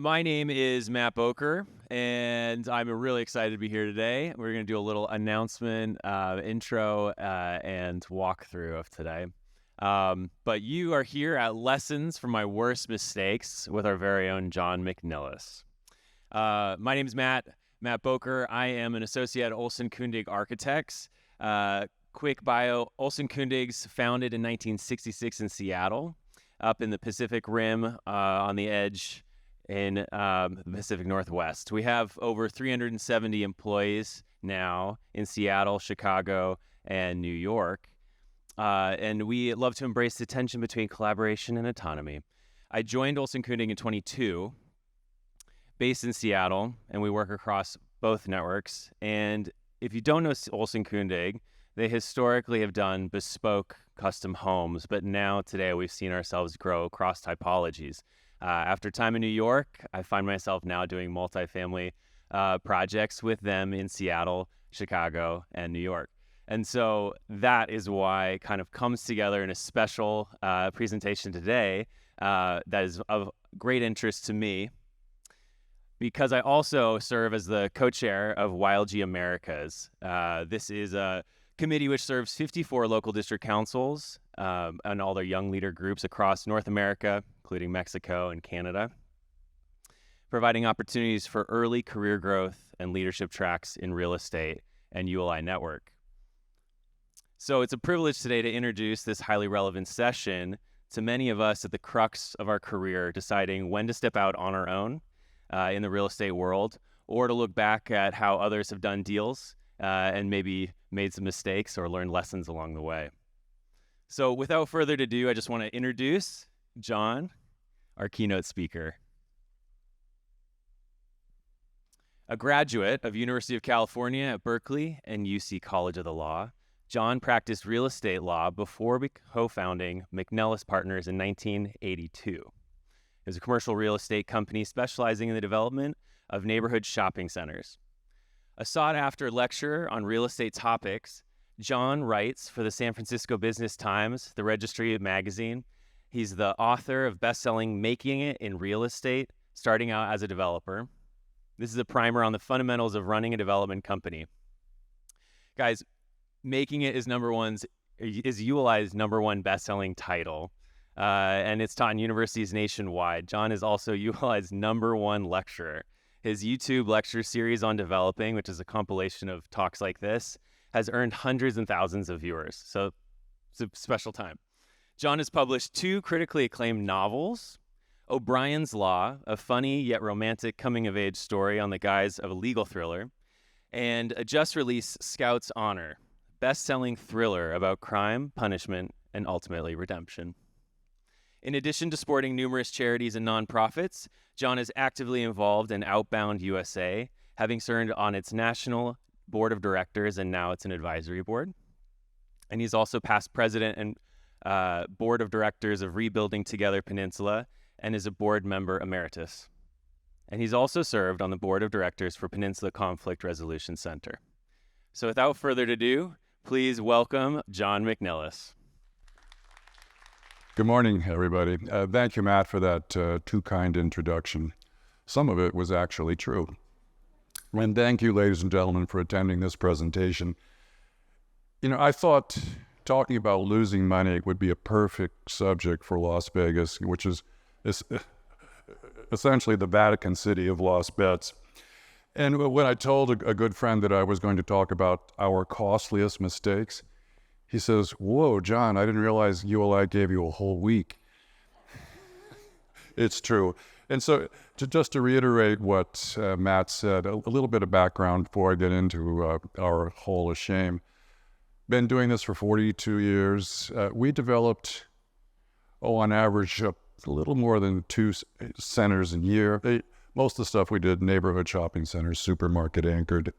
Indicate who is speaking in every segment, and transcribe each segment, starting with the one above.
Speaker 1: My name is Matt Boker, and I'm really excited to be here today. We're going to do a little announcement, intro, and walkthrough of today. But you are here at Lessons from My Worst Mistakes with our very own John McNillis. My name is Matt Boker. I am an associate at Olson Kundig Architects. Quick bio, Olson Kundig's founded in 1966 in Seattle, up in the Pacific Rim on the edge in the Pacific Northwest. We have over 370 employees now in Seattle, Chicago, and New York. And we love to embrace the tension between collaboration and autonomy. I joined Olson Kundig in 22, based in Seattle, and we work across both networks. And if you don't know Olson Kundig, they historically have done bespoke custom homes, but now today we've seen ourselves grow across typologies. After time in New York, I find myself now doing multifamily projects with them in Seattle, Chicago, and New York. And so that is why it kind of comes together in a special presentation today that is of great interest to me, because I also serve as the co-chair of YLG Americas. This is a committee which serves 54 local district councils and all their young leader groups across North America, including Mexico and Canada, providing opportunities for early career growth and leadership tracks in real estate and ULI network. So it's a privilege today to introduce this highly relevant session to many of us at the crux of our career, deciding when to step out on our own in the real estate world, or to look back at how others have done deals and maybe made some mistakes or learned lessons along the way. So without further ado, I just want to introduce John, our keynote speaker. A graduate of University of California at Berkeley and UC College of the Law, John practiced real estate law before co-founding McNillis Partners in 1982. It was a commercial real estate company specializing in the development of neighborhood shopping centers. A sought-after lecturer on real estate topics, John writes for the San Francisco Business Times, the Registry Magazine. He's the author of best-selling Making It in Real Estate, Starting Out as a Developer. This is a primer on the fundamentals of running a development company. Guys, Making It is ULI's number one best-selling title, and it's taught in universities nationwide. John is also ULI's number one lecturer. His YouTube lecture series on developing, which is a compilation of talks like this, has earned hundreds and thousands of viewers. So it's a special time. John has published 2 critically acclaimed novels, O'Brien's Law, a funny yet romantic coming-of-age story on the guise of a legal thriller, and a just-released Scout's Honor, best-selling thriller about crime, punishment, and ultimately redemption. In addition to supporting numerous charities and nonprofits, John is actively involved in Outbound USA, having served on its national board of directors, and now it's an advisory board. And he's also past president and board of directors of Rebuilding Together Peninsula, and is a board member emeritus. And he's also served on the board of directors for Peninsula Conflict Resolution Center. So without further ado, please welcome John McNillis.
Speaker 2: Good morning, everybody. Thank you, Matt, for that too kind introduction. Some of it was actually true. And thank you, ladies and gentlemen, for attending this presentation. You know, I thought talking about losing money would be a perfect subject for Las Vegas, which is essentially the Vatican City of lost bets. And when I told a good friend that I was going to talk about our costliest mistakes, he says, "Whoa, John, I didn't realize ULI gave you a whole week." It's true. And so just to reiterate what Matt said, a little bit of background before I get into our Hall of Shame. Been doing this for 42 years. We developed, on average, a little more than 2 centers a year. Most of the stuff we did, neighborhood shopping centers, supermarket anchored.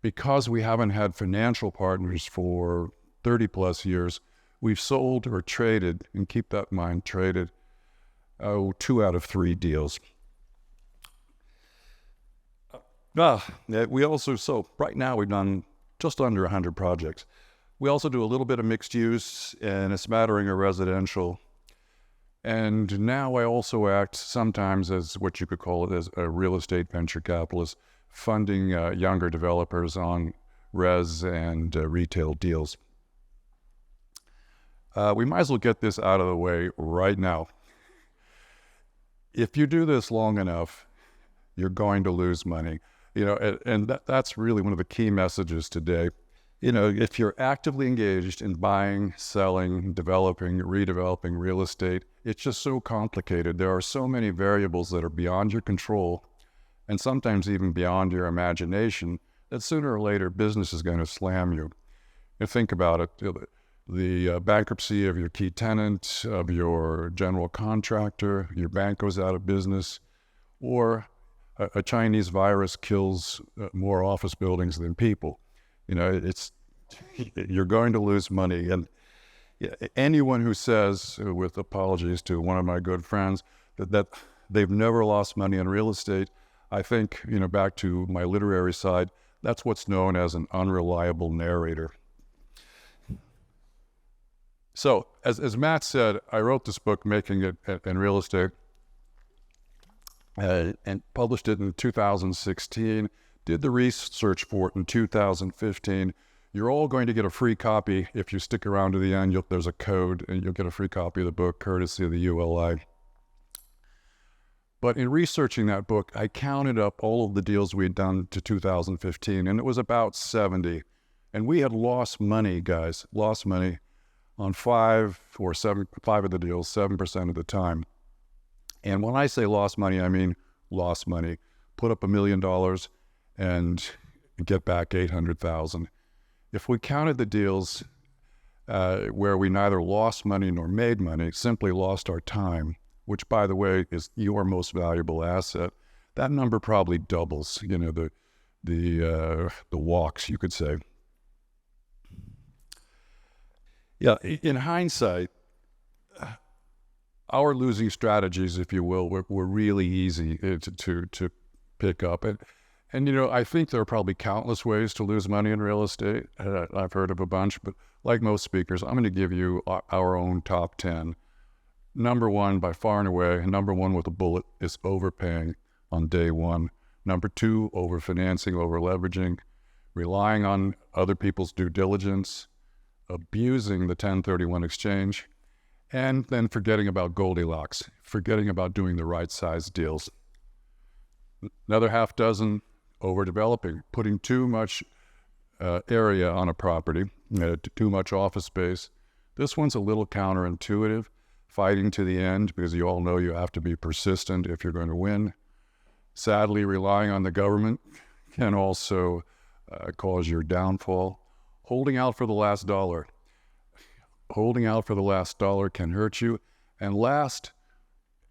Speaker 2: Because we haven't had financial partners for 30 plus years, we've sold or traded, and keep that in mind, traded 2 out of 3 deals. We also, so right now we've done just under 100 projects. We also do a little bit of mixed use and a smattering of residential. And now I also act sometimes as what you could call it as a real estate venture capitalist, funding younger developers on res and retail deals. We might as well get this out of the way right now. If you do this long enough, you're going to lose money. And that's really one of the key messages today. If you're actively engaged in buying, selling, developing, redeveloping real estate, it's just so complicated. There are so many variables that are beyond your control and sometimes even beyond your imagination that sooner or later business is going to slam you. And think about it. The bankruptcy of your key tenant, of your general contractor, your bank goes out of business, or a Chinese virus kills more office buildings than people. You're going to lose money. And anyone who says, with apologies to one of my good friends, that they've never lost money in real estate, I think, back to my literary side, that's what's known as an unreliable narrator. So, as Matt said, I wrote this book, Making It in Real Estate, and published it in 2016, did the research for it in 2015. You're all going to get a free copy if you stick around to the end. There's a code, and you'll get a free copy of the book, courtesy of the ULI. But in researching that book, I counted up all of the deals we had done to 2015, and it was about 70. And we had lost money, guys, on 5 of the deals, 7% of the time. And when I say lost money, I mean lost money. Put up $1 million and get back 800,000. If we counted the deals where we neither lost money nor made money, simply lost our time, which, by the way, is your most valuable asset, that number probably doubles. The walks, you could say. Yeah, in hindsight, our losing strategies, if you will, were really easy to pick up. And I think there are probably countless ways to lose money in real estate. I've heard of a bunch, but like most speakers, I'm going to give you our own top 10. Number one, by far and away, number one with a bullet, is overpaying on day one. Number two, overfinancing, overleveraging, relying on other people's due diligence, abusing the 1031 exchange, and then forgetting about Goldilocks, forgetting about doing the right size deals. Another half dozen, overdeveloping, putting too much area on a property, too much office space. This one's a little counterintuitive, fighting to the end, because you all know you have to be persistent if you're going to win. Sadly, relying on the government can also cause your downfall. Holding out for the last dollar. Holding out for the last dollar can hurt you. And last,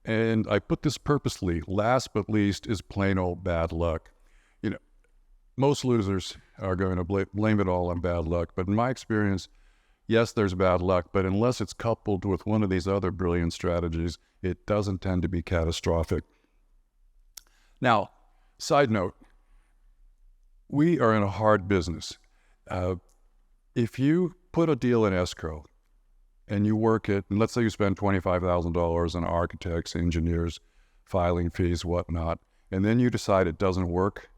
Speaker 2: and I put this purposely, last but least, is plain old bad luck. Most losers are going to blame it all on bad luck. But in my experience, yes, there's bad luck, but unless it's coupled with one of these other brilliant strategies, it doesn't tend to be catastrophic. Now, side note, we are in a hard business. If you put a deal in escrow and you work it, and let's say you spend $25,000 on architects, engineers, filing fees, whatnot, and then you decide it doesn't work,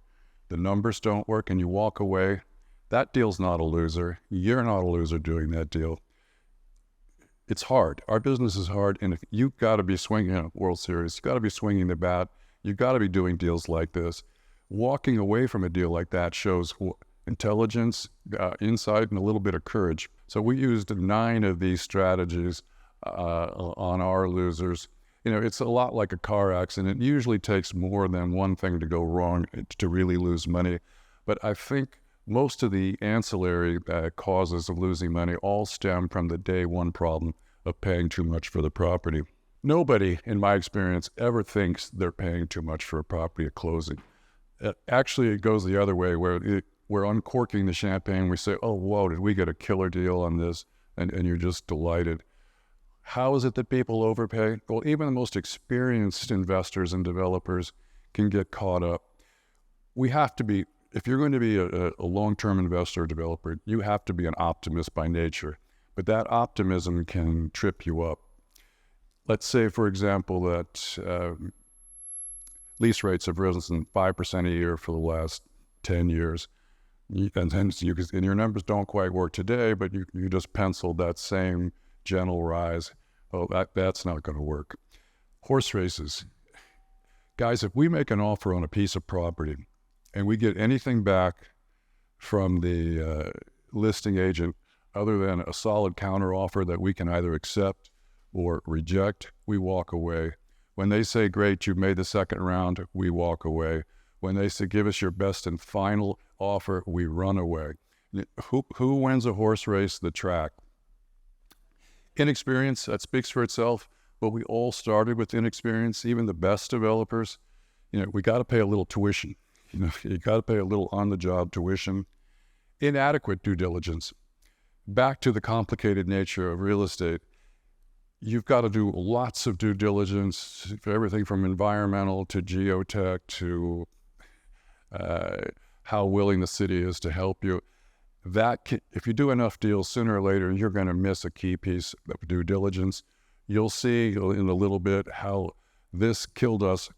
Speaker 2: the numbers don't work, and you walk away, that deal's not a loser. You're not a loser doing that deal. It's hard. Our business is hard, and if you've got to be swinging a World Series, you've got to be swinging the bat, you've got to be doing deals like this. Walking away from a deal like that shows intelligence, insight, and a little bit of courage. So we used 9 of these strategies on our losers. It's a lot like a car accident. It usually takes more than one thing to go wrong to really lose money. But I think most of the ancillary causes of losing money all stem from the day one problem of paying too much for the property. Nobody, in my experience, ever thinks they're paying too much for a property at closing. Actually, it goes the other way, where we're uncorking the champagne. We say, oh, whoa, did we get a killer deal on this? And you're just delighted. How is it that people overpay? Well, even the most experienced investors and developers can get caught up. We have to be, if you're going to be a long-term investor or developer, you have to be an optimist by nature. But that optimism can trip you up. let's say, for example, that lease rates have risen 5% a year for the last 10 years. And hence, and your numbers don't quite work today, but you just penciled that same gentle rise. Oh, that's not going to work. Horse races. Guys, if we make an offer on a piece of property and we get anything back from the listing agent other than a solid counteroffer that we can either accept or reject, we walk away. When they say, great, you've made the second round, we walk away. When they say, give us your best and final offer, we run away. Who wins a horse race? The track. Inexperience, that speaks for itself, but we all started with inexperience, even the best developers. We got to pay a little tuition. You got to pay a little on-the-job tuition. Inadequate due diligence. Back to the complicated nature of real estate. You've got to do lots of due diligence for everything from environmental to geotech to how willing the city is to help you. If you do enough deals, sooner or later, you're going to miss a key piece of due diligence. You'll see in a little bit how this killed us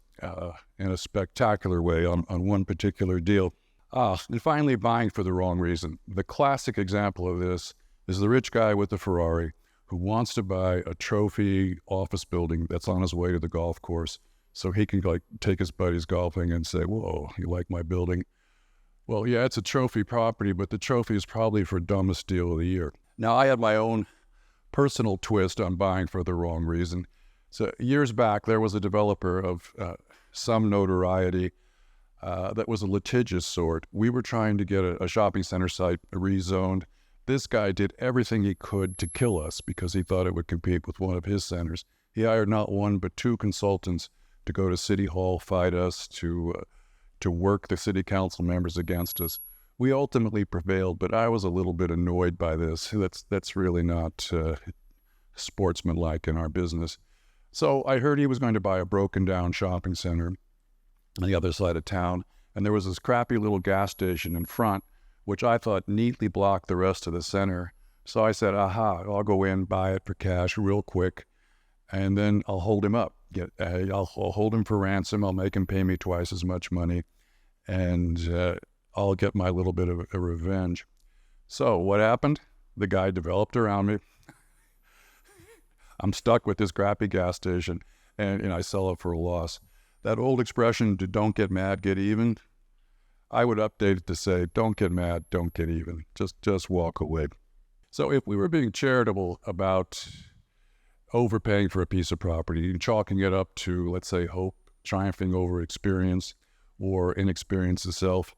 Speaker 2: in a spectacular way on one particular deal. And finally, buying for the wrong reason. The classic example of this is the rich guy with the Ferrari who wants to buy a trophy office building that's on his way to the golf course so he can take his buddies golfing and say, whoa, you like my building? Well, yeah, it's a trophy property, but the trophy is probably for dumbest deal of the year. Now, I had my own personal twist on buying for the wrong reason. So years back, there was a developer of some notoriety that was a litigious sort. We were trying to get a shopping center site rezoned. This guy did everything he could to kill us because he thought it would compete with one of his centers. He hired not one but two consultants to go to City Hall, fight us, to work the city council members against us. We ultimately prevailed, but I was a little bit annoyed by this. That's really not sportsmanlike in our business. So I heard he was going to buy a broken down shopping center on the other side of town, and there was this crappy little gas station in front, which I thought neatly blocked the rest of the center. So I said, aha, I'll go in, buy it for cash real quick, and then I'll hold him up. I'll hold him for ransom. I'll make him pay me twice as much money, and I'll get my little bit of a revenge. So what happened? The guy developed around me. I'm stuck with this crappy gas station, and I sell it for a loss. That old expression, don't get mad, get even, I would update it to say, don't get mad, don't get even. Just walk away. So if we were being charitable about overpaying for a piece of property and chalking it up to, let's say, hope, triumphing over experience or inexperience itself,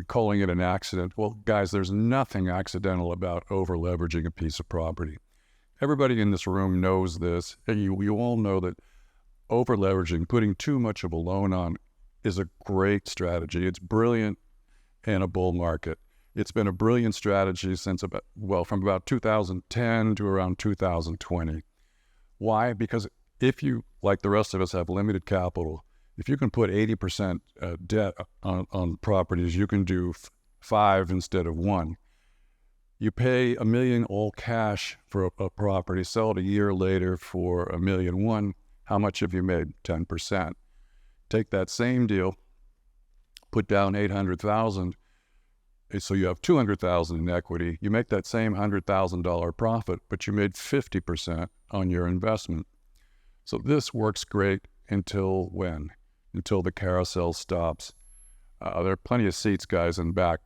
Speaker 2: calling it an accident. Well, guys, there's nothing accidental about over-leveraging a piece of property. Everybody in this room knows this, and you all know that over-leveraging, putting too much of a loan on, is a great strategy. It's brilliant in a bull market. It's been a brilliant strategy from about 2010 to around 2020. Why? Because if you, like the rest of us, have limited capital, if you can put 80% debt on properties, you can do 5 instead of 1. You pay $1 million all cash for a property, sell it a year later for $1.1 million. How much have you made? 10%. Take that same deal, put down $800,000, so you have $200,000 in equity. You make that same $100,000 profit, but you made 50% on your investment. So this works great until when? Until the carousel stops. There are plenty of seats, guys, in back.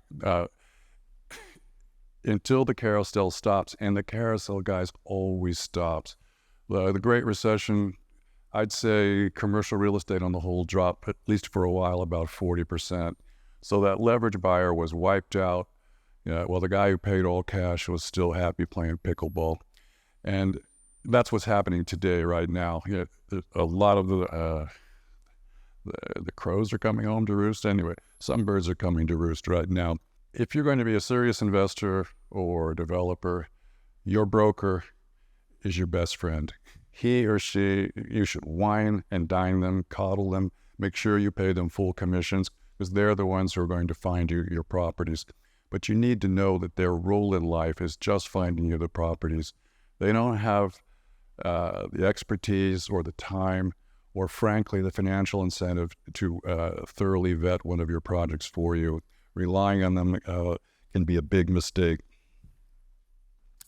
Speaker 2: Until the carousel stops, and the carousel, guys, always stops. The Great Recession, I'd say commercial real estate on the whole dropped, at least for a while, about 40%. So that leverage buyer was wiped out. Well, the guy who paid all cash was still happy playing pickleball. And that's what's happening today, right now. A lot of the crows are coming home to roost. Anyway, some birds are coming to roost right now. If you're going to be a serious investor or developer, your broker is your best friend. He or she, you should wine and dine them, coddle them, make sure you pay them full commissions, because they're the ones who are going to find you your properties. But you need to know that their role in life is just finding you the properties. They don't have the expertise or the time, or frankly, the financial incentive to thoroughly vet one of your projects for you. Relying on them can be a big mistake.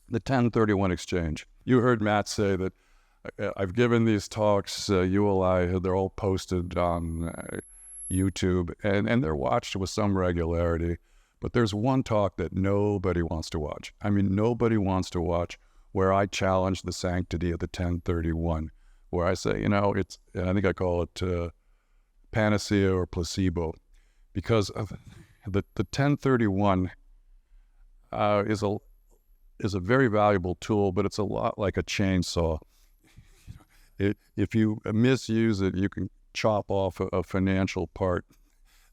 Speaker 2: The 1031 exchange. You heard Matt say that I've given these talks, ULI, they're all posted on YouTube, and they're watched with some regularity. But there's one talk that nobody wants to watch. I mean, nobody wants to watch where I challenge the sanctity of the 1031, where I say, it's, and I think I call it panacea or placebo, because of the 1031 is a very valuable tool, but it's a lot like a chainsaw. If you misuse it, you can chop off a financial part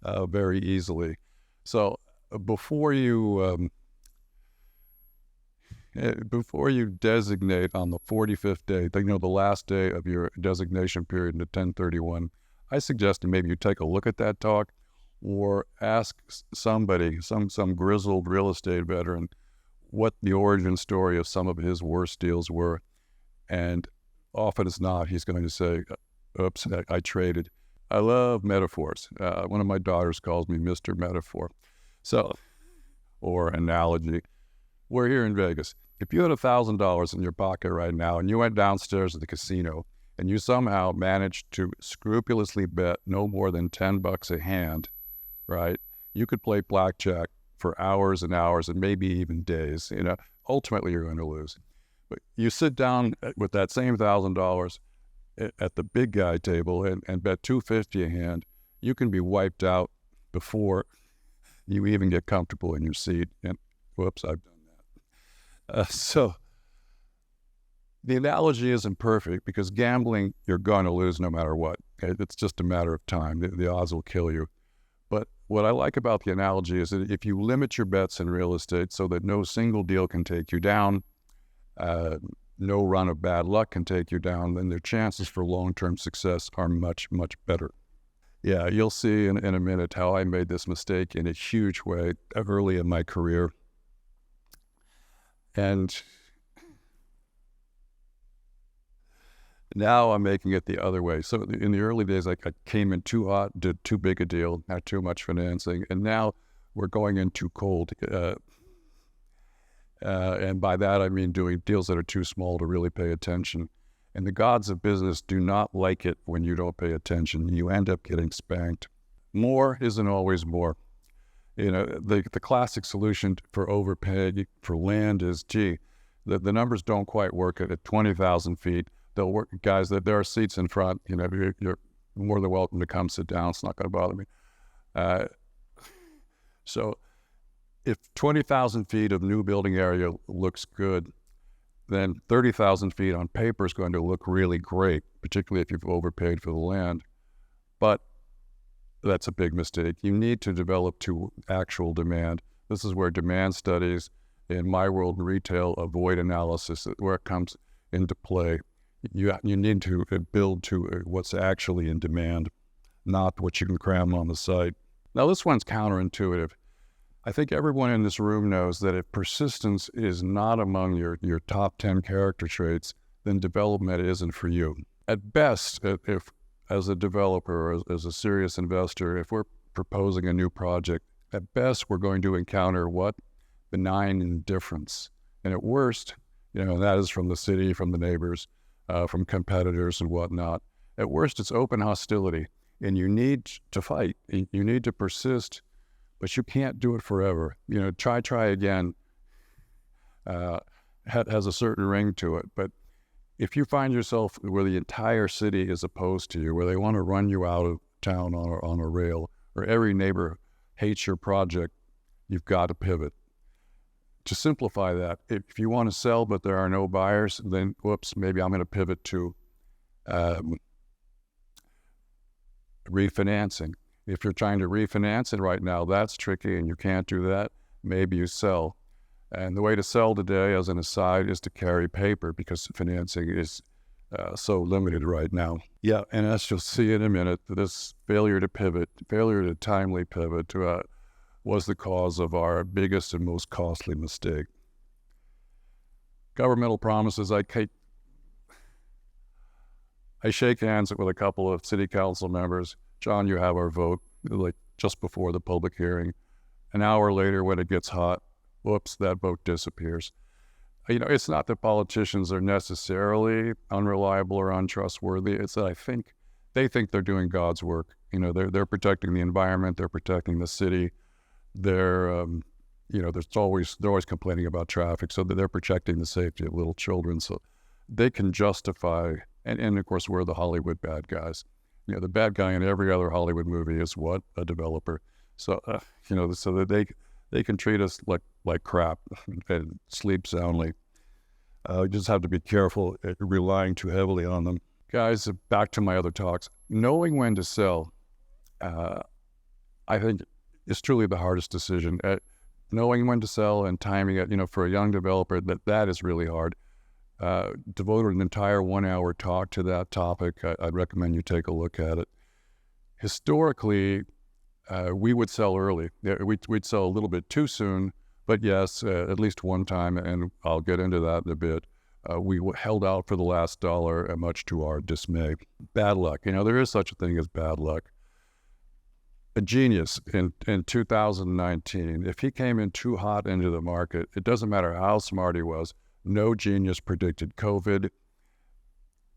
Speaker 2: very easily. So before you designate on the 45th day, the last day of your designation period in the 1031, I suggest that maybe you take a look at that talk, or ask somebody, some grizzled real estate veteran, what the origin story of some of his worst deals were. And often as not, he's going to say, oops, I traded. I love metaphors. One of my daughters calls me Mr. Metaphor. So, or analogy. We're here in Vegas. If you had $1,000 in your pocket right now and you went downstairs to the casino and you somehow managed to scrupulously bet no more than $10 a hand, right? You could play blackjack for hours and hours and maybe even days. Ultimately you're going to lose. But you sit down with that same $1,000 at the big guy table and bet $250 a hand, you can be wiped out before you even get comfortable in your seat. And whoops, I've done that. So the analogy isn't perfect, because gambling, you're going to lose no matter what. Okay? It's just a matter of time. The odds will kill you. But what I like about the analogy is that if you limit your bets in real estate so that no single deal can take you down, no run of bad luck can take you down, then their chances for long-term success are much, much better. Yeah, you'll see in a minute how I made this mistake in a huge way early in my career. And now I'm making it the other way. So in the early days, I came in too hot, did too big a deal, had too much financing, and now we're going in too cold. And by that, I mean doing deals that are too small to really pay attention. And the gods of business do not like it when you don't pay attention. You end up getting spanked. More isn't always more. The classic solution for overpaying for land is, the numbers don't quite work at 20,000 feet. They'll work, guys, that there are seats in front. You're more than welcome to come sit down. It's not going to bother me. So if 20,000 feet of new building area looks good, then 30,000 feet on paper is going to look really great, particularly if you've overpaid for the land. But that's a big mistake. You need to develop to actual demand. This is where demand studies, in my world in retail, avoid analysis, where it comes into play. You need to build to what's actually in demand, not what you can cram on the site. Now, this one's counterintuitive. I think everyone in this room knows that if persistence is not among your top 10 character traits, then development isn't for you. At best, if as a developer or as a serious investor, if we're proposing a new project, at best we're going to encounter what? Benign indifference. And at worst, that is from the city, from the neighbors, from competitors and whatnot. At worst, it's open hostility, and you need to fight. You need to persist, but you can't do it forever. Try again has a certain ring to it. But if you find yourself where the entire city is opposed to you, where they want to run you out of town on a rail, or every neighbor hates your project, you've got to pivot. To simplify that, if you want to sell but there are no buyers, then whoops, maybe I'm going to pivot to refinancing. If you're trying to refinance it right now, that's tricky and you can't do that, maybe you sell. And the way to sell today, as an aside, is to carry paper, because financing is so limited right now. Yeah, and as you'll see in a minute, this failure to timely pivot was the cause of our biggest and most costly mistake. Governmental promises, I shake hands with a couple of city council members. John, you have our vote, like just before the public hearing. An hour later, when it gets hot, whoops, that vote disappears. It's not that politicians are necessarily unreliable or untrustworthy. It's that I think they think they're doing God's work. They're protecting the environment. They're protecting the city. They're they're always complaining about traffic, so they're protecting the safety of little children. So they can justify, and of course we're the Hollywood bad guys. The bad guy in every other Hollywood movie is what? A developer. So so that they can treat us like crap and sleep soundly. You just have to be careful relying too heavily on them. Guys, back to my other talks. Knowing when to sell, I think, is truly the hardest decision. Knowing when to sell and timing it, for a young developer, that is really hard. Devoted an entire 1 hour talk to that topic. I'd recommend you take a look at it. Historically, we would sell early. We'd sell a little bit too soon, but yes, at least one time, and I'll get into that in a bit. We held out for the last dollar, much to our dismay. Bad luck. There is such a thing as bad luck. A genius in 2019, if he came in too hot into the market, it doesn't matter how smart he was. No genius predicted COVID.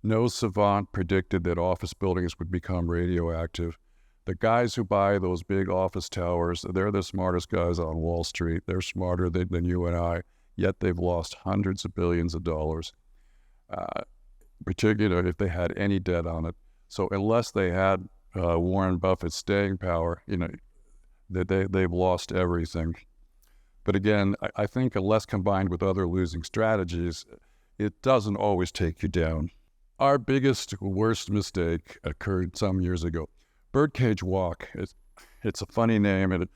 Speaker 2: No savant predicted that office buildings would become radioactive. The guys who buy those big office towers, they're the smartest guys on Wall Street. They're smarter than you and I, yet they've lost hundreds of billions of dollars, particularly if they had any debt on it. So unless they had Warren Buffett's staying power, they've lost everything. But again, I think unless combined with other losing strategies, it doesn't always take you down. Our biggest, worst mistake occurred some years ago. Birdcage Walk, it's a funny name. It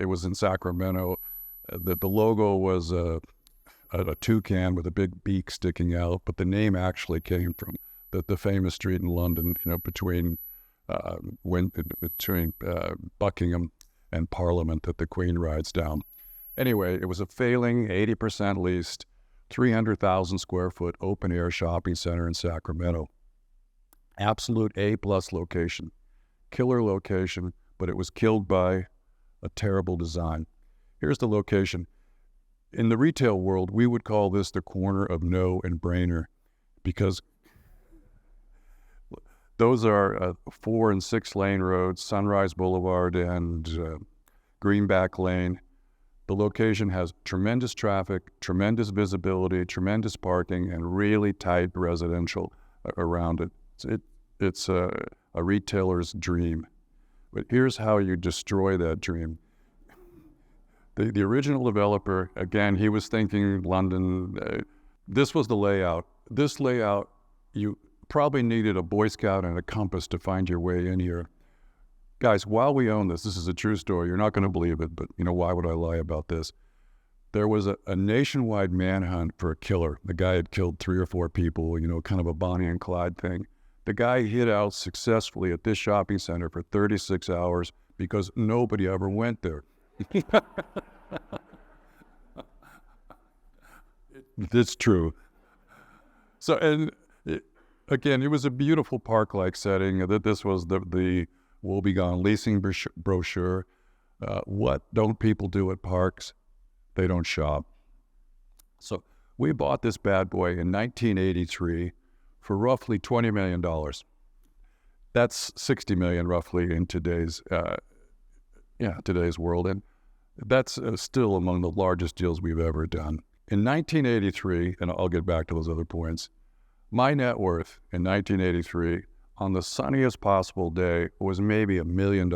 Speaker 2: was in Sacramento. The logo was a toucan with a big beak sticking out, but the name actually came from the famous street in London, between Buckingham and Parliament that the Queen rides down. Anyway, it was a failing 80% leased, 300,000 square foot open air shopping center in Sacramento. Absolute A+ location, killer location, but it was killed by a terrible design. Here's the location. In the retail world, we would call this the corner of No and Brainer, because those are 4 and 6 lane roads, Sunrise Boulevard and Greenback Lane. The location has tremendous traffic, tremendous visibility, tremendous parking, and really tight residential around it. It's a retailer's dream. But here's how you destroy that dream. The original developer, again, he was thinking London. This was the layout. This layout, you probably needed a Boy Scout and a compass to find your way in here. Guys, while we own this is a true story. You're not going to believe it, but why would I lie about this? There was a nationwide manhunt for a killer. The guy had killed 3 or 4 people, kind of a Bonnie and Clyde thing. The guy hid out successfully at this shopping center for 36 hours because nobody ever went there. It's true. So, again, it was a beautiful park-like setting. This was the woebegone leasing brochure. What don't people do at parks? They don't shop. So we bought this bad boy in 1983 for roughly $20 million. That's $60 million roughly in today's world. And that's still among the largest deals we've ever done. In 1983, and I'll get back to those other points, my net worth in 1983 on the sunniest possible day was maybe $1 million.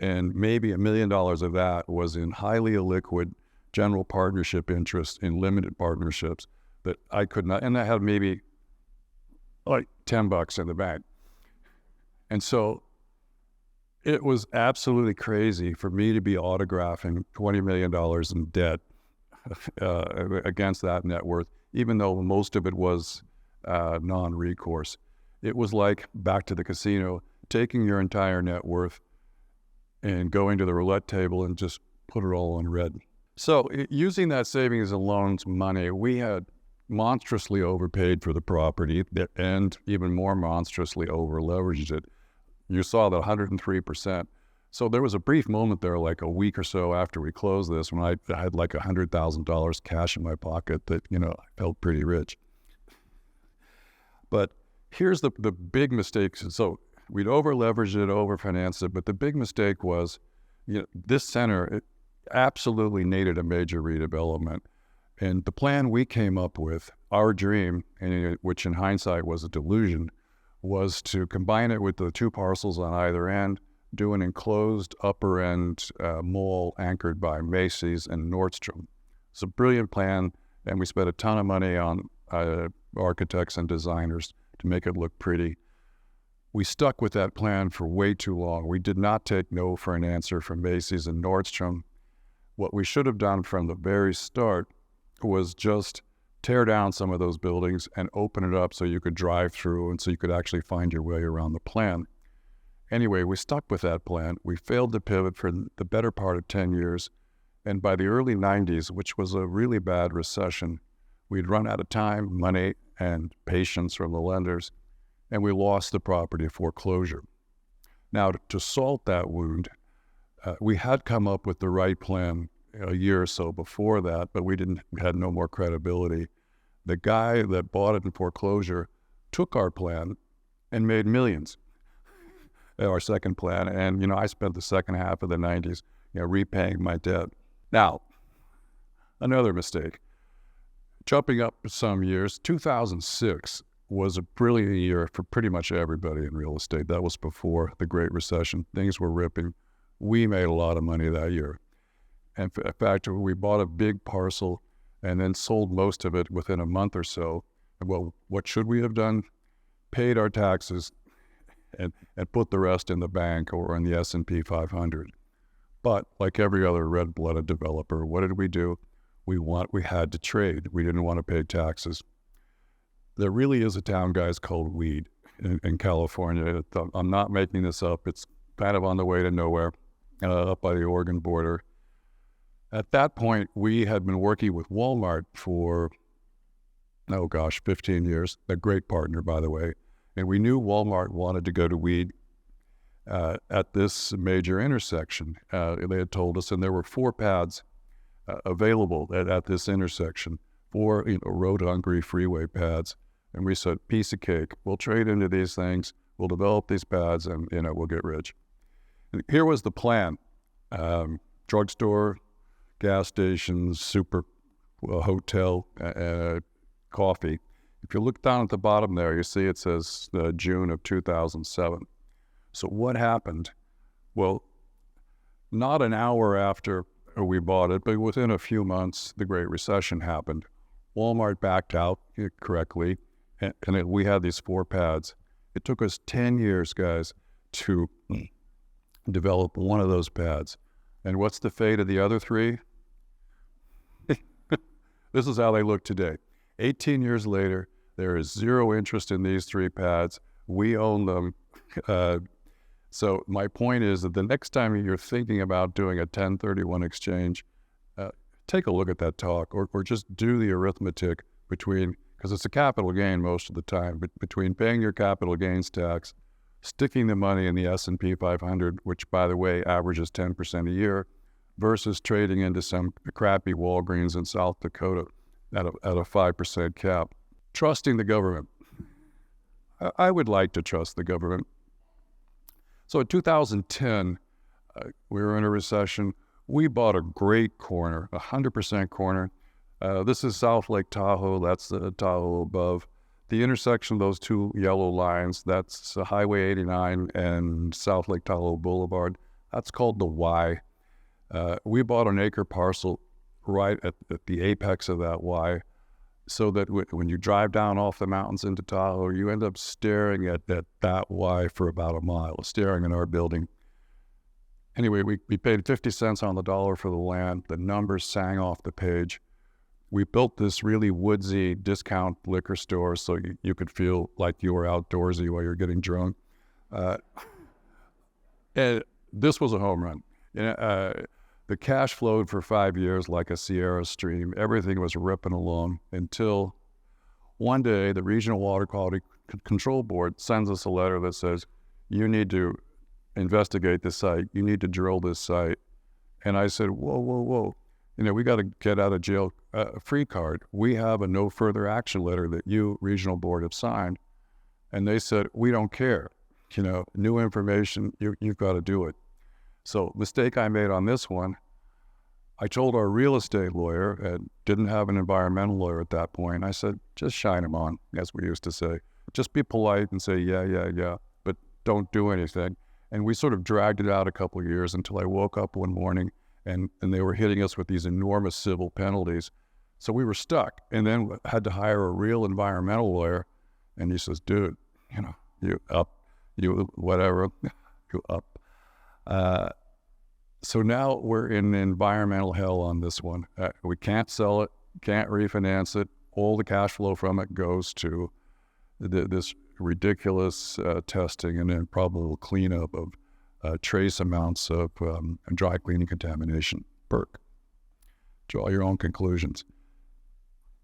Speaker 2: And maybe $1 million of that was in highly illiquid general partnership interest in limited partnerships that I could not, and I had maybe like $10 in the bank. And so it was absolutely crazy for me to be autographing $20 million in debt against that net worth, even though most of it was non-recourse. It was like back to the casino, taking your entire net worth and going to the roulette table and just put it all on red. So using that savings and loans money, we had monstrously overpaid for the property and even more monstrously over-leveraged it. You saw that 103%. So there was a brief moment there, like a week or so after we closed this, when I had like $100,000 cash in my pocket that, I felt pretty rich. But here's the big mistake. So we'd over-leveraged it, over-financed it, but the big mistake was, this center, it absolutely needed a major redevelopment. And the plan we came up with, our dream, which in hindsight was a delusion, was to combine it with the two parcels on either end, do an enclosed upper-end mall anchored by Macy's and Nordstrom. It's a brilliant plan, and we spent a ton of money on architects and designers to make it look pretty. We stuck with that plan for way too long. We did not take no for an answer from Macy's and Nordstrom. What we should have done from the very start was just tear down some of those buildings and open it up so you could drive through and so you could actually find your way around the plan. Anyway, we stuck with that plan. We failed to pivot for the better part of 10 years. And by the early 90s, which was a really bad recession, we'd run out of time, money, and patience from the lenders, and we lost the property to foreclosure. Now, to salt that wound, we had come up with the right plan a year or so before that, but we had no more credibility. The guy that bought it in foreclosure took our plan and made millions. Our second plan, and I spent the second half of the 90s, repaying my debt. Now, another mistake. Jumping up some years, 2006 was a brilliant year for pretty much everybody in real estate. That was before the Great Recession. Things were ripping. We made a lot of money that year. And in fact, we bought a big parcel and then sold most of it within a month or so. Well, what should we have done? Paid our taxes and put the rest in the bank or in the S&P 500. But like every other red-blooded developer, what did we do? We had to trade. We didn't want to pay taxes. There really is a town, guys, called Weed in California. I'm not making this up. It's kind of on the way to nowhere, up by the Oregon border. At that point, we had been working with Walmart for, 15 years. A great partner, by the way. And we knew Walmart wanted to go to Weed at this major intersection. They had told us, and there were 4 pads available at this intersection, 4 road-hungry freeway pads. And we said, piece of cake. We'll trade into these things. We'll develop these pads, and we'll get rich. And here was the plan: drugstore, gas stations, super hotel, coffee. If you look down at the bottom there, you see it says June of 2007. So what happened? Well, not an hour after we bought it, but within a few months, the Great Recession happened. Walmart backed out correctly, and we had these 4 pads. It took us 10 years, guys, to develop one of those pads. And what's the fate of the other 3? This is how they look today. 18 years later, there is 0 interest in these 3 pads. We own them. So my point is that the next time you're thinking about doing a 1031 exchange, take a look at that talk, or just do the arithmetic between, because it's a capital gain most of the time, but between paying your capital gains tax, sticking the money in the S&P 500, which, by the way, averages 10% a year, versus trading into some crappy Walgreens in South Dakota at a 5% cap. Trusting the government. I would like to trust the government. So in 2010, we were in a recession. We bought a great corner, 100% corner. This is South Lake Tahoe. That's the Tahoe above. The intersection of those 2 yellow lines, that's Highway 89 and South Lake Tahoe Boulevard. That's called the Y. We bought an acre parcel right at the apex of that Y, so that when you drive down off the mountains into Tahoe, you end up staring at that Y for about a mile, staring at our building. Anyway, we paid 50 cents on the dollar for the land. The numbers sang off the page. We built this really woodsy discount liquor store so you could feel like you were outdoorsy while you're getting drunk. And this was a home run. The cash flowed for 5 years like a Sierra stream. Everything was ripping along until One day, the Regional Water Quality Control Board sends us a letter that says, you need to investigate this site. You need to drill this site. And I said, whoa, whoa, whoa. We got to get out of jail free card. We have a no further action letter that you, Regional Board, have signed. And they said, we don't care. New information, you've got to do it. So mistake I made on this one, I told our real estate lawyer, and didn't have an environmental lawyer at that point, I said, just shine him on, as we used to say. Just be polite and say, yeah, but don't do anything. And we sort of dragged it out a couple of years until I woke up one morning and they were hitting us with these enormous civil penalties. So we were stuck, and then had to hire a real environmental lawyer. And he says, dude, you up. So now we're in environmental hell on this one. We can't sell it, can't refinance it. All the cash flow from it goes to this ridiculous testing and improbable cleanup of trace amounts of dry cleaning contamination. Burke. Draw your own conclusions.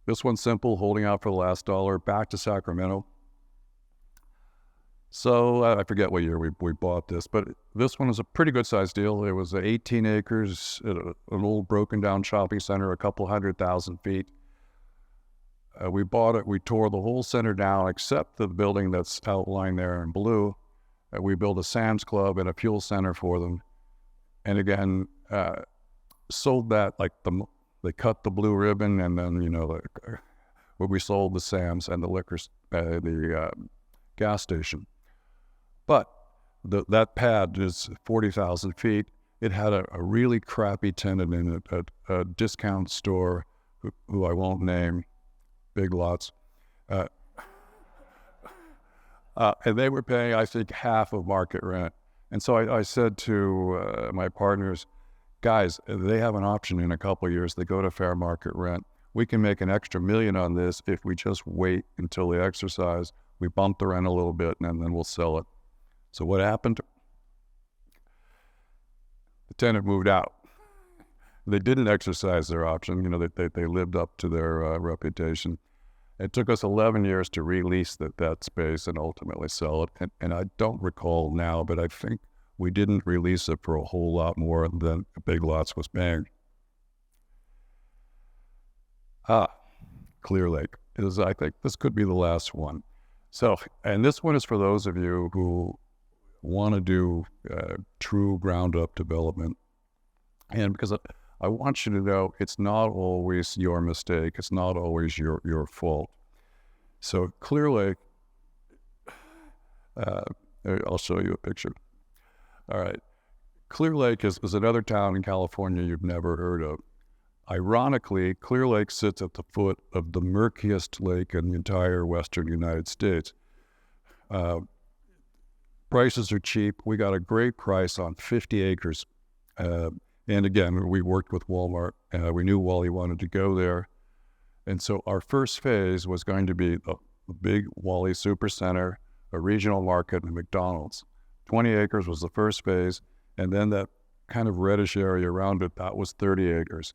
Speaker 2: This one's simple, holding out for the last dollar, back to Sacramento. So I forget what year we bought this, but this one was a pretty good sized deal. It was 18 acres, an old broken down shopping center, a couple 100,000 feet. We bought it, we tore the whole center down except the building that's outlined there in blue. We built a Sam's Club and a fuel center for them. And again, sold that, they cut the blue ribbon, and then, we sold the Sam's and the liquors, the gas station. But that pad is 40,000 feet. It had a really crappy tenant in it, a discount store who I won't name, Big Lots. And they were paying, I think, half of market rent. And so I said to my partners, guys, they have an option in a couple of years. They go to fair market rent. We can make an extra $1 million on this if we just wait until they exercise. We bump the rent a little bit, and then we'll sell it. So what happened? The tenant moved out. They didn't exercise their option. They lived up to their reputation. It took us 11 years to release that space and ultimately sell it. And I don't recall now, but I think we didn't release it for a whole lot more than Big Lots was paying. Clearlake. I think this could be the last one. So, and this one is for those of you who want to do true ground-up development. And because I want you to know it's not always your mistake. It's not always your fault. So Clearlake, I'll show you a picture. All right. Clearlake is another town in California you've never heard of. Ironically, Clearlake sits at the foot of the murkiest lake in the entire western United States. Prices are cheap. We got a great price on 50 acres. And again, we worked with Walmart. We knew Wally wanted to go there. And so our first phase was going to be a big Wally Supercenter, a regional market, and a McDonald's. 20 acres was the first phase. And then that kind of reddish area around it, that was 30 acres.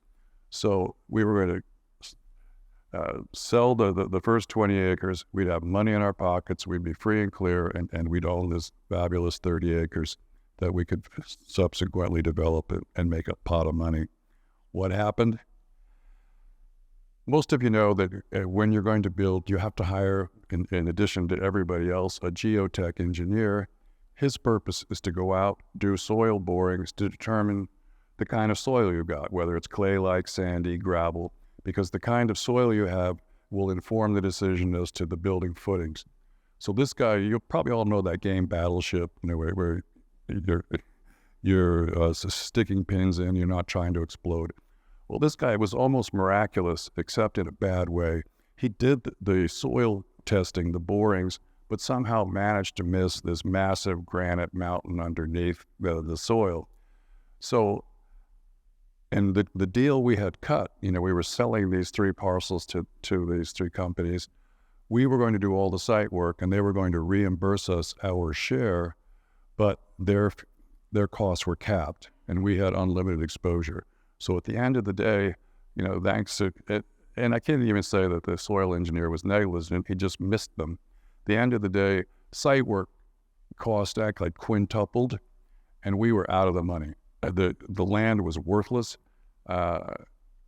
Speaker 2: So we were going to sell the first 20 acres. We'd have money in our pockets. We'd be free and clear, and we'd own this fabulous 30 acres that we could subsequently develop and make a pot of money. What happened? Most of you know that when you're going to build, you have to hire, in addition to everybody else, a geotech engineer. His purpose is to go out, do soil borings to determine the kind of soil you've got, whether it's clay-like, sandy, gravel, because the kind of soil you have will inform the decision as to the building footings. So this guy, you probably all know that game Battleship, where you're sticking pins in, you're not trying to explode. Well, this guy was almost miraculous, except in a bad way. He did the soil testing, the borings, but somehow managed to miss this massive granite mountain underneath the soil. So, and the deal we had cut, we were selling these 3 parcels to these 3 companies. We were going to do all the site work, and they were going to reimburse us our share, but their costs were capped, and we had unlimited exposure. So at the end of the day, thanks to and I can't even say that the soil engineer was negligent. He just missed them. At the end of the day, site work cost like quintupled, and we were out of the money. The land was worthless.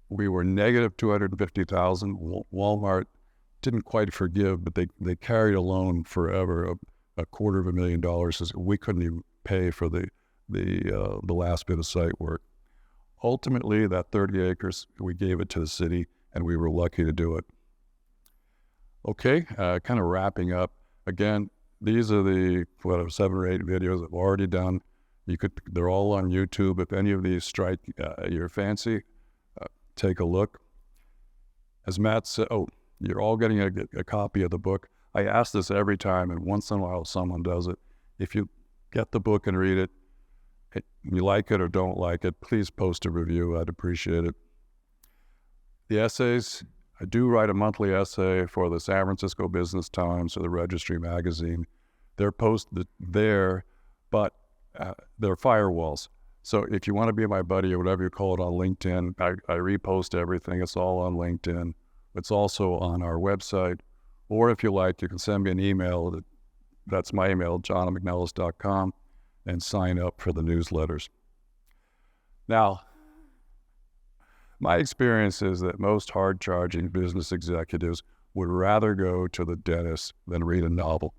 Speaker 2: We were negative $250,000. Walmart didn't quite forgive, but they carried a loan forever, a $250,000. We couldn't even pay for the last bit of site work. Ultimately, that 30 acres, we gave it to the city, and we were lucky to do it. Okay, kind of wrapping up. Again, these are the 7 or 8 videos I've already done. They're all on YouTube. If any of these strike your fancy, take a look. As Matt said, you're all getting a copy of the book. I ask this every time, and once in a while someone does it. If you get the book and read it, you like it or don't like it, please post a review. I'd appreciate it. The essays, I do write a monthly essay for the San Francisco Business Times or the Registry Magazine. They're posted there, but they're firewalls. So if you want to be my buddy or whatever you call it on LinkedIn, I repost everything. It's all on LinkedIn. It's also on our website. Or if you like, you can send me an email. That's my email, john@mcnellis.com, and sign up for the newsletters. Now, my experience is that most hard-charging business executives would rather go to the dentist than read a novel.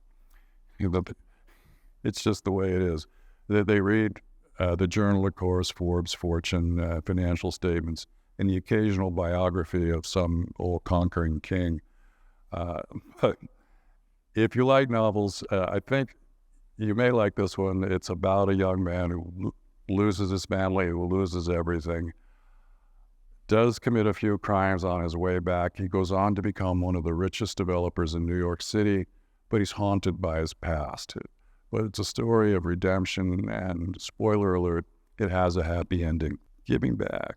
Speaker 2: It's just the way it is. They read the Journal, of course, Forbes, Fortune, financial statements, and the occasional biography of some old conquering king. But if you like novels, I think you may like this one. It's about a young man who loses his family, who loses everything, does commit a few crimes on his way back. He goes on to become one of the richest developers in New York City, but he's haunted by his past. But it's a story of redemption, and spoiler alert, it has a happy ending. Giving back.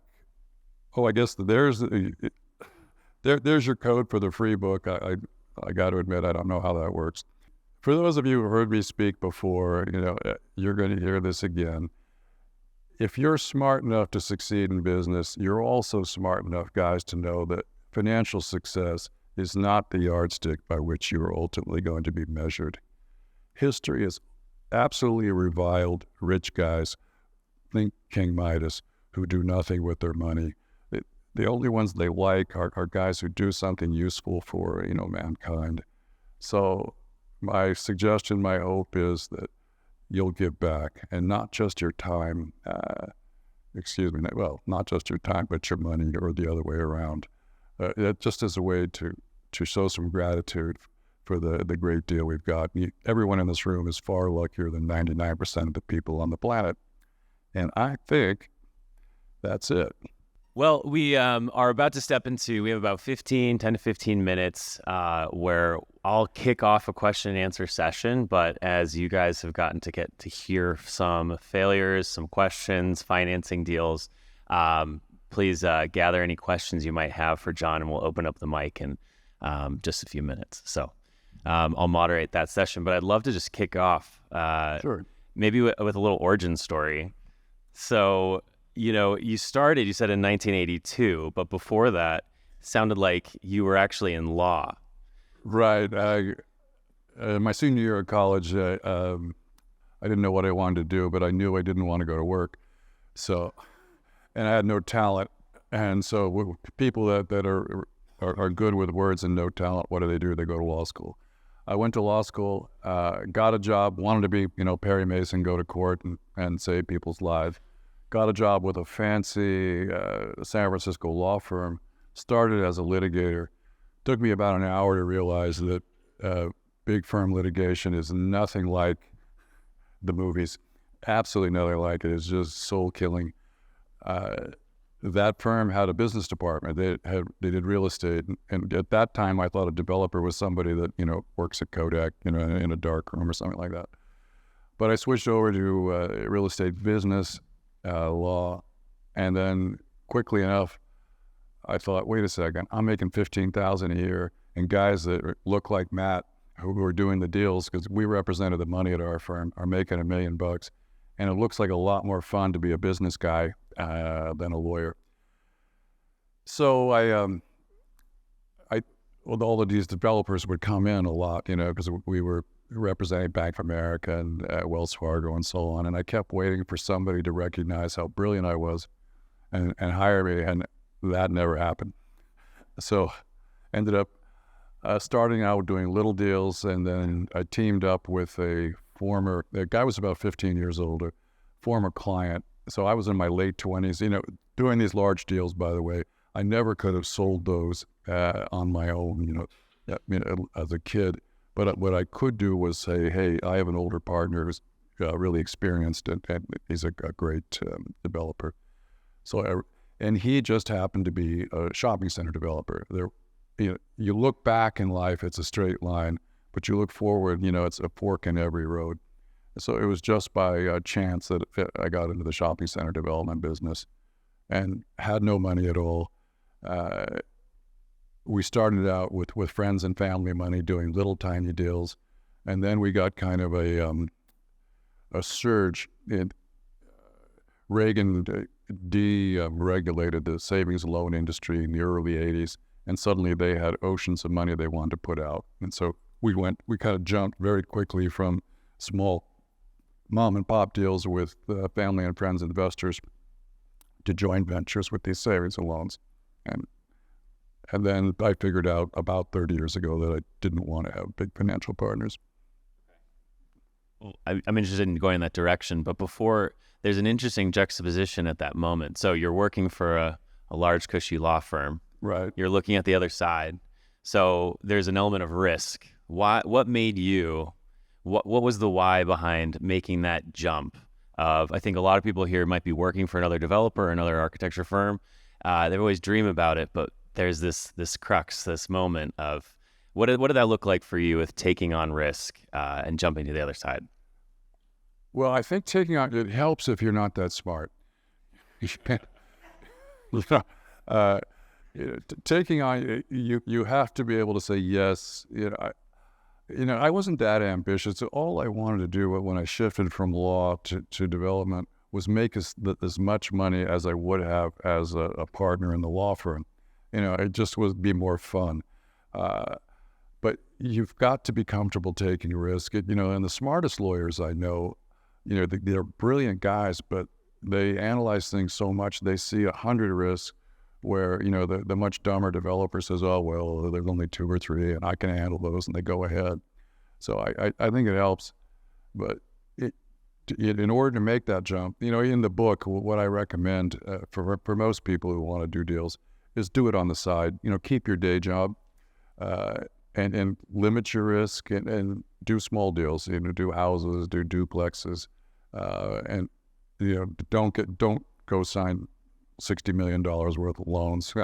Speaker 2: I guess there's your code for the free book. I got to admit, I don't know how that works. For those of you who heard me speak before, you're going to hear this again. If you're smart enough to succeed in business, you're also smart enough, guys, to know that financial success is not the yardstick by which you're ultimately going to be measured. History has absolutely reviled rich guys, think King Midas, who do nothing with their money. The only ones they like are guys who do something useful for, mankind. So my suggestion, my hope is that you'll give back, and not just your time, not just your time, but your money, or the other way around. Just as a way to show some gratitude for the great deal we've got. Everyone in this room is far luckier than 99% of the people on the planet. And I think that's it.
Speaker 1: Well, we are about to step into, we have about 10 to 15 minutes where I'll kick off a question and answer session. But as you guys have gotten to get to hear some failures, some questions, financing deals, please gather any questions you might have for John, and we'll open up the mic in just a few minutes. So I'll moderate that session, but I'd love to just kick off
Speaker 2: Sure.
Speaker 1: Maybe with a little origin story. So, you started, you said in 1982, but before that, it sounded like you were actually in law.
Speaker 2: Right. My senior year of college, I didn't know what I wanted to do, but I knew I didn't want to go to work. So, and I had no talent. And so people that are good with words and no talent, what do? They go to law school. I went to law school, got a job, wanted to be, Perry Mason, go to court and save people's lives. Got a job with a fancy San Francisco law firm, started as a litigator. Took me about an hour to realize that big firm litigation is nothing like the movies. Absolutely nothing like it. It's just soul killing. That firm had a business department. They did real estate, and at that time, I thought a developer was somebody that works at Kodak, in a dark room or something like that. But I switched over to real estate business law, and then quickly enough, I thought, wait a second, I'm making $15,000 a year, and guys that look like Matt, who are doing the deals, because we represented the money at our firm, are making $1 million, and it looks like a lot more fun to be a business guy than a lawyer. So all of these developers would come in a lot, because we were representing Bank of America and Wells Fargo and so on. And I kept waiting for somebody to recognize how brilliant I was and hire me, and that never happened. So ended up starting out doing little deals, and then I teamed up with the guy was about 15 years older, former client. So I was in my late 20s, doing these large deals, by the way. I never could have sold those on my own, as a kid. But what I could do was say, hey, I have an older partner who's really experienced, and he's a great developer. And he just happened to be a shopping center developer. You look back in life, it's a straight line, but you look forward, it's a fork in every road. So it was just by chance that I got into the shopping center development business and had no money at all. We started out with friends and family money doing little tiny deals, and then we got kind of a surge in Reagan deregulated the savings and loan industry in the early 80s, and suddenly they had oceans of money they wanted to put out. And so we kind of jumped very quickly from small mom and pop deals with family and friends investors to joint ventures with these savings and loans. And then I figured out about 30 years ago that I didn't want to have big financial partners.
Speaker 1: Well, I'm interested in going in that direction, but before, there's an interesting juxtaposition at that moment. So you're working for a large, cushy law firm.
Speaker 2: Right.
Speaker 1: You're looking at the other side. So there's an element of risk. What made you, what was the why behind making that jump of, I think a lot of people here might be working for another developer or another architecture firm. They always dream about it, but there's this crux, this moment of what did that look like for you with taking on risk and jumping to the other side?
Speaker 2: Well, I think taking on it helps if you're not that smart. Taking on you have to be able to say yes. I wasn't that ambitious. All I wanted to do when I shifted from law to development was make as much money as I would have as a partner in the law firm. It just would be more fun. But you've got to be comfortable taking risk. And the smartest lawyers I know, they're brilliant guys, but they analyze things so much, they see 100 risks where, the much dumber developer says, oh, well, there's only 2 or 3 and I can handle those, and they go ahead. So I think it helps. But in order to make that jump, in the book, what I recommend for most people who want to do deals is do it on the side. Keep your day job and limit your risk and do small deals. Do houses, do duplexes, and don't go sign $60 million worth of loans.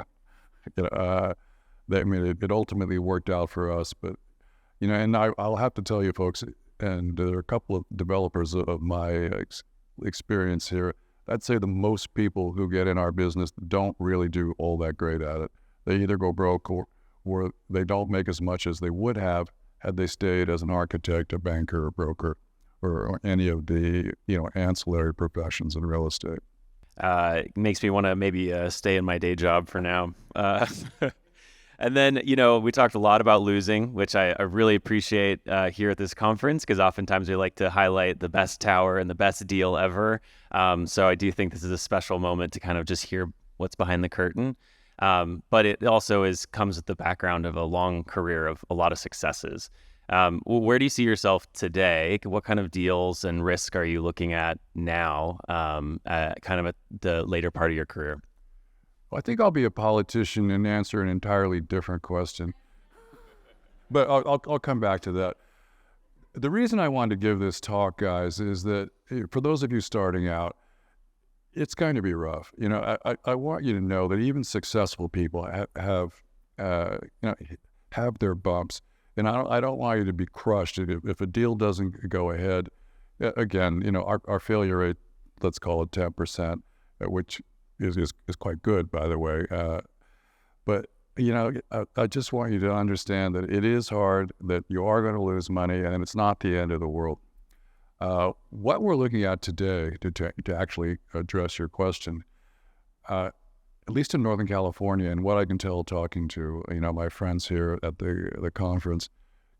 Speaker 2: It ultimately worked out for us, but and I'll have to tell you, folks, and there are a couple of developers of my experience here. I'd say the most people who get in our business don't really do all that great at it. They either go broke or they don't make as much as they would have had they stayed as an architect, a banker, a broker, or any of the ancillary professions in real estate.
Speaker 1: It makes me want to maybe stay in my day job for now. And then, we talked a lot about losing, which I really appreciate here at this conference, because oftentimes we like to highlight the best tower and the best deal ever. So I do think this is a special moment to kind of just hear what's behind the curtain. But it also comes with the background of a long career of a lot of successes. Where do you see yourself today? What kind of deals and risk are you looking at now, kind of at the later part of your career?
Speaker 2: Well, I think I'll be a politician and answer an entirely different question. But I'll come back to that. The reason I wanted to give this talk, guys, is that for those of you starting out, it's going to be rough. I want you to know that even successful people have their bumps. And I don't want you to be crushed if a deal doesn't go ahead. Again, our failure rate, let's call it 10%, which is quite good, by the way. But I just want you to understand that it is hard, that you are going to lose money, and it's not the end of the world. What we're looking at today, to actually address your question, at least in Northern California, and what I can tell talking to, my friends here at the conference,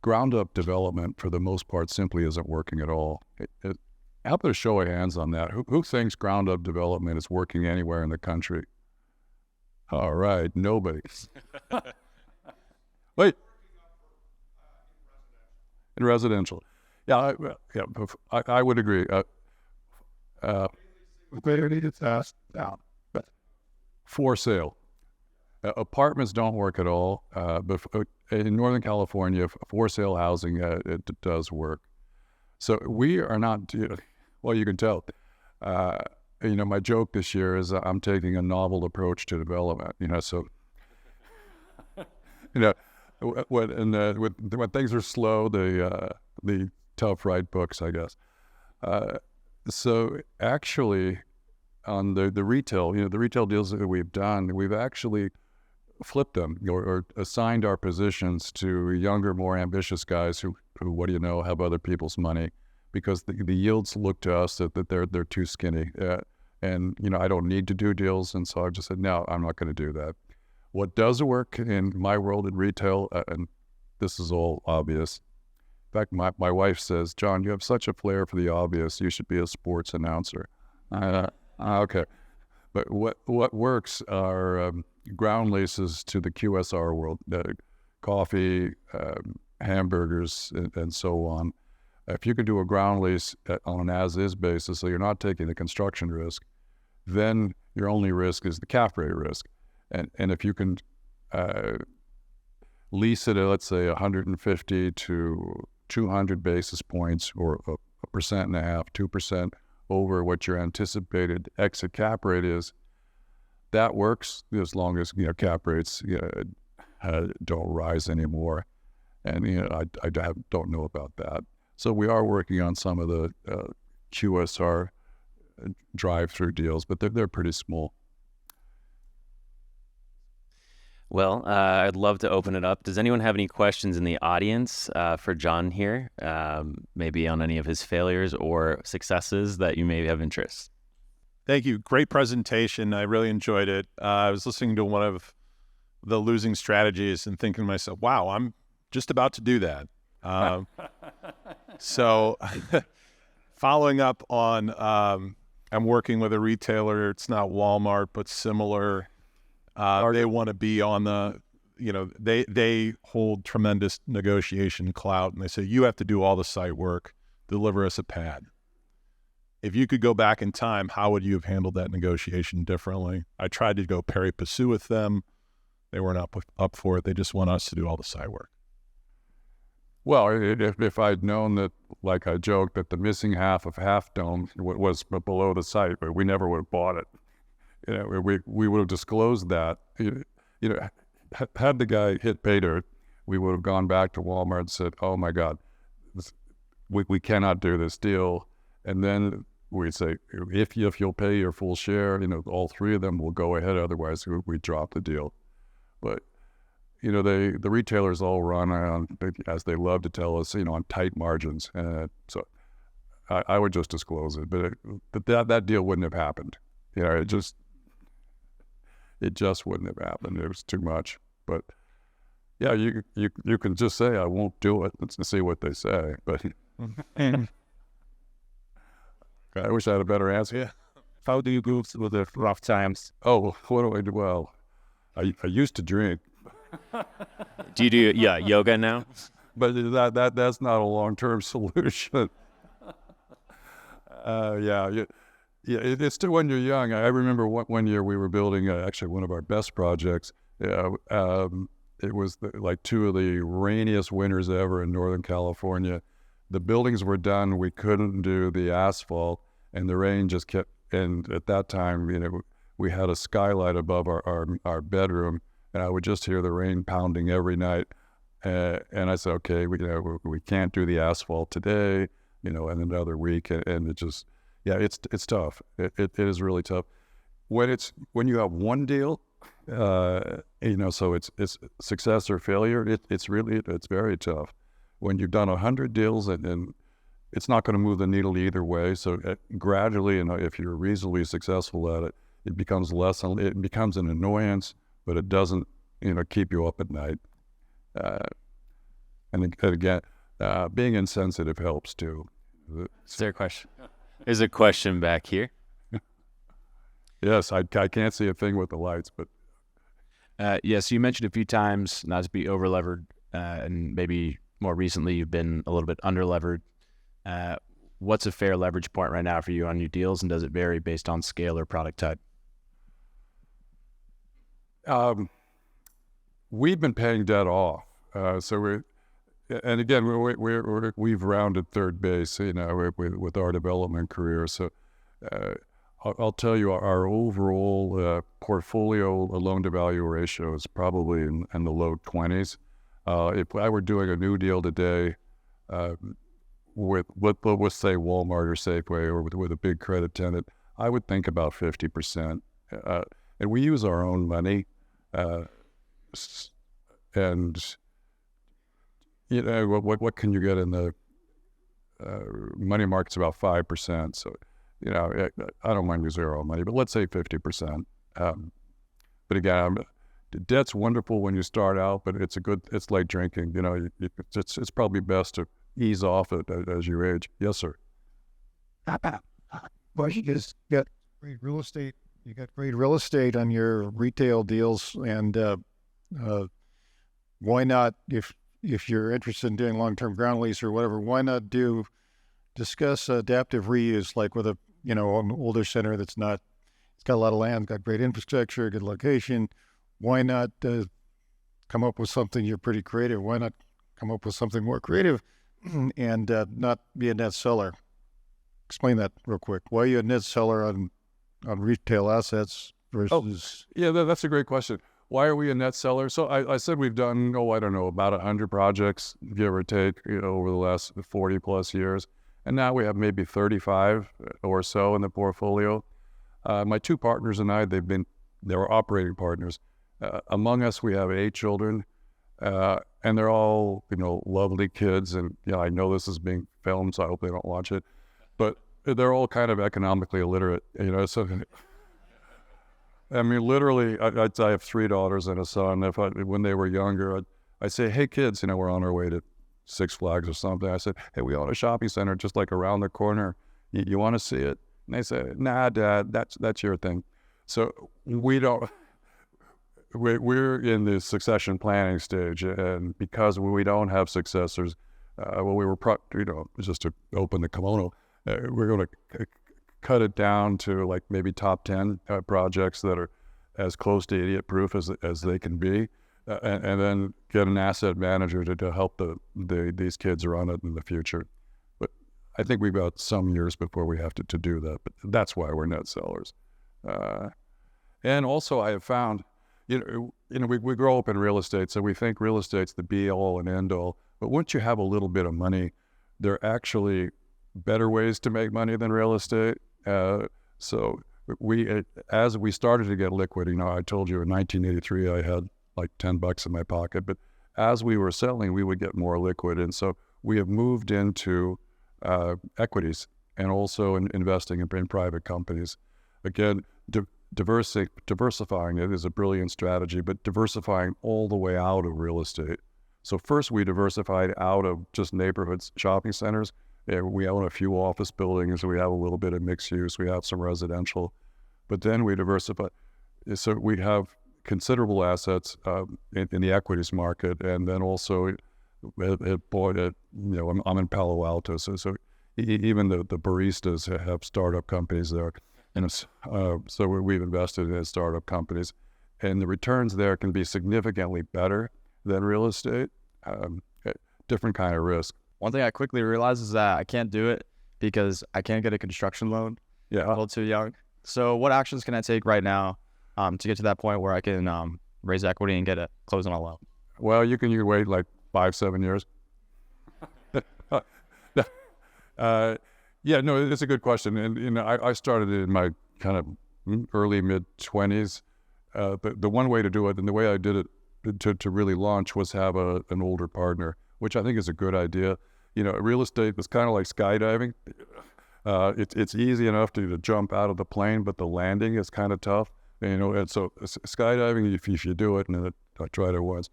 Speaker 2: ground up development for the most part simply isn't working at all. How about a show of hands on that? Who thinks ground up development is working anywhere in the country? All right, nobody. Wait. In residential. Yeah, I would agree. For sale. Apartments don't work at all, but in Northern California, for sale housing, it does work. So we are not, well, you can tell. My joke this year is I'm taking a novel approach to development, so, when things are slow, the tough write books, I guess. So actually, on the retail, the retail deals that we've done, we've actually flipped them or assigned our positions to younger, more ambitious guys who what do you know, have other people's money, because the yields look to us that they're too skinny. And I don't need to do deals, and so I've just said, no, I'm not going to do that. What does work in my world in retail, and this is all obvious. In fact, my wife says, John, you have such a flair for the obvious. You should be a sports announcer. Okay. But what works are ground leases to the QSR world, coffee, hamburgers, and so on. If you can do a ground lease on an as-is basis, so you're not taking the construction risk, then your only risk is the cap rate risk. And if you can lease it at, let's say, 150 to 200 basis points, or a 1.5%, 2% over what your anticipated exit cap rate is, that works as long as cap rates don't rise anymore. And I don't know about that. So we are working on some of the QSR drive-through deals, but they're pretty small.
Speaker 1: Well, I'd love to open it up. Does anyone have any questions in the audience for John here? Maybe on any of his failures or successes that you may have interest?
Speaker 3: Thank you. Great presentation. I really enjoyed it. I was listening to one of the losing strategies and thinking to myself, wow, I'm just about to do that. So following up on, I'm working with a retailer. It's not Walmart, but similar. They want to be on the, they hold tremendous negotiation clout, and they say, you have to do all the site work, deliver us a pad. If you could go back in time, how would you have handled that negotiation differently? I tried to go pari passu with them. They weren't up for it. They just want us to do all the site work.
Speaker 2: Well, if I'd known that, like I joked, that the missing half of Half Dome was below the site, but we never would have bought it. We would have disclosed that. Had the guy hit pay dirt, we would have gone back to Walmart and said, "Oh my God, we cannot do this deal." And then we'd say, "If you'll pay your full share, all three of them will go ahead. Otherwise, we drop the deal." But the retailers all run on, as they love to tell us, on tight margins. So I would just disclose it, but that deal wouldn't have happened. It just wouldn't have happened. It was too much. But yeah, you can just say, I won't do it. Let's see what they say. But I wish I had a better answer.
Speaker 3: Yeah.
Speaker 4: How do you go through the rough times?
Speaker 2: Oh, what do I do? Well, I used to drink.
Speaker 1: Do you do yoga now?
Speaker 2: But that's not a long-term solution. It's still when you're young. I remember one year we were building actually one of our best projects. It was like two of the rainiest winters ever in Northern California. The buildings were done. We couldn't do the asphalt, and the rain just kept. And at that time, we had a skylight above our bedroom, and I would just hear the rain pounding every night. And I said, okay, we can't do the asphalt today, in another week, and it just. Yeah, it's tough. It is really tough. When you have one deal, so it's success or failure. It's very tough. When you've done 100 deals, and it's not going to move the needle either way. So gradually, if you're reasonably successful at it, it becomes less, it becomes an annoyance, but it doesn't, keep you up at night. And again, being insensitive helps too.
Speaker 1: Is there a question? There's a question back here.
Speaker 2: Yes, I can't see a thing with the lights, but
Speaker 4: Yes, you mentioned a few times not to be over-levered, and maybe more recently you've been a little bit under-levered. What's a fair leverage point right now for you on your deals, and does it vary based on scale or product type?
Speaker 2: we've been paying debt off. And again, we've rounded third base, with our development career. So I'll tell you, our overall portfolio loan-to-value ratio is probably in the low 20s. If I were doing a new deal today with let's say Walmart or Safeway or with a big credit tenant, I would think about 50%. And we use our own money, and what can you get in the money market's about 5%. So I don't mind using our own money, but let's say 50%. But again, debt's wonderful when you start out, but it's like drinking. It's probably best to ease off it as you age. Yes, sir.
Speaker 5: Well, you just got great real estate. You got great real estate on your retail deals, and why not, if you're interested in doing long-term ground lease or whatever, why not discuss adaptive reuse, like with an older center it's got a lot of land, got great infrastructure, good location. Why not come up with something? You're pretty creative. Why not come up with something more creative and not be a net seller? Explain that real quick. Why are you a net seller on retail assets versus...
Speaker 2: Yeah, that's a great question. Why are we a net seller? So I said we've done, about 100 projects, give or take, over the last 40 plus years. And now we have maybe 35 or so in the portfolio. My two partners and I, they were operating partners. Among us, we have 8 children, and they're all, lovely kids. And, I know this is being filmed, so I hope they don't watch it. But they're all kind of economically illiterate, so... I mean, literally, I have 3 daughters and a son. When they were younger, I'd say, hey, kids, we're on our way to Six Flags or something. I said, hey, we own a shopping center just like around the corner. You want to see it? And they say, nah, Dad, that's your thing. So we're in the succession planning stage, and because we don't have successors, we were, just to open the kimono, we're going to cut it down to like maybe top 10 projects that are as close to idiot-proof as they can be, and then get an asset manager to help these kids run it in the future. But I think we've got some years before we have to do that. But that's why we're net sellers. And also, I have found, we grow up in real estate, so we think real estate's the be-all and end-all. But once you have a little bit of money, there are actually better ways to make money than real estate. So as we started to get liquid, I told you in 1983 I had like $10 in my pocket, but as we were selling, we would get more liquid. And so we have moved into equities and also investing in private companies. Again, diversifying it is a brilliant strategy, but diversifying all the way out of real estate. So first we diversified out of just neighborhoods, shopping centers. We own a few office buildings. We have a little bit of mixed use. We have some residential, but then we diversify. So we have considerable assets in the equities market, and then also I'm in Palo Alto, so even the baristas have startup companies there, and so we've invested in startup companies, and the returns there can be significantly better than real estate. Different kind of risk.
Speaker 6: One thing I quickly realized is that I can't do it because I can't get a construction loan.
Speaker 2: Yeah.
Speaker 6: I'm a little too young. So what actions can I take right now to get to that point where I can raise equity and get a close on a loan?
Speaker 2: Well, you can wait like 5-7 years. Yeah, no, it's a good question. And, I started in my kind of early, mid-20s. But the one way to do it, and the way I did it to really launch, was have an older partner, which I think is a good idea. Real estate was kind of like skydiving. It's easy enough to jump out of the plane, but the landing is kind of tough. And so skydiving, if you do it, and I tried it once,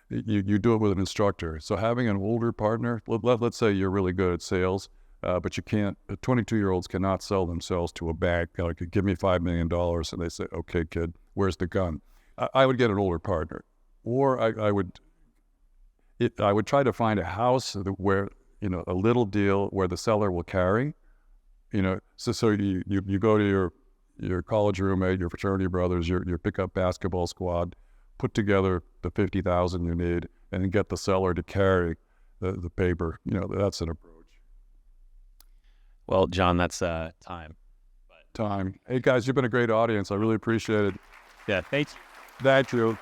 Speaker 2: you do it with an instructor. So having an older partner, let's say you're really good at sales, but you can't. 22-year-olds cannot sell themselves to a bank. Like, give me $5 million, and they say, okay, kid, where's the gun? I would get an older partner, or I would try to find a house where, a little deal where the seller will carry. So you go to your college roommate, your fraternity brothers, your pickup basketball squad, put together the $50,000 you need, and then get the seller to carry the paper. That's an approach.
Speaker 1: Well, John, that's time.
Speaker 2: Time. Hey guys, you've been a great audience. I really appreciate it.
Speaker 1: Yeah, thanks.
Speaker 2: Thank you.